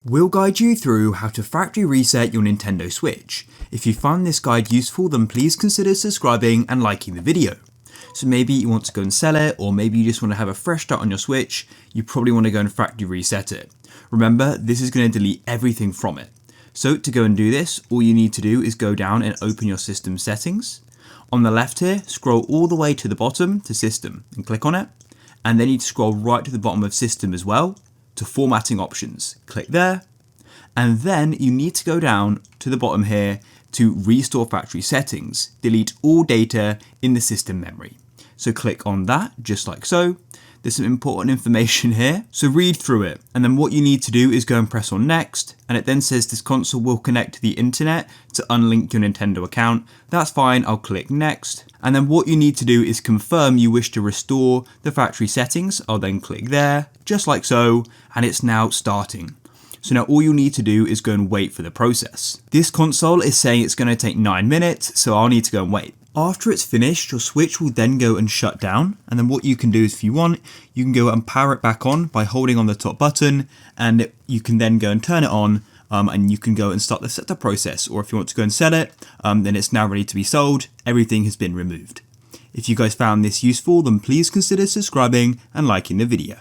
We'll guide you through how to factory reset your Nintendo Switch. If you find this guide useful, then please consider subscribing and liking the video. So maybe you want to go and sell it, or maybe you just want to have a fresh start on your Switch, you probably want to go and factory reset it. Remember, this is going to delete everything from it. So to go and do this, all you need to do is go down and open your system settings. On the left here, scroll all the way to the bottom to System and click on it. And then you need to scroll right to the bottom of System as well to Formatting Options. Click there. And then you need to go down to the bottom here to Restore Factory Settings. Delete all data in the system memory. So click on that, just like so. There's some important information here, so read through it. And then what you need to do is go and press on Next. And it then says this console will connect to the internet to unlink your Nintendo account. That's fine, I'll click Next. And then what you need to do is confirm you wish to restore the factory settings. I'll then click there, just like so, and it's now starting. So now all you'll need to do is go and wait for the process. This console is saying it's going to take 9 minutes, so I'll need to go and wait. After it's finished, your Switch will then go and shut down, and then what you can do is, if you want, you can go and power it back on by holding on the top button, and you can then go and turn it on, and you can go and start the setup process. Or if you want to go and sell it, then it's now ready to be sold. Everything has been removed. If you guys found this useful, then please consider subscribing and liking the video.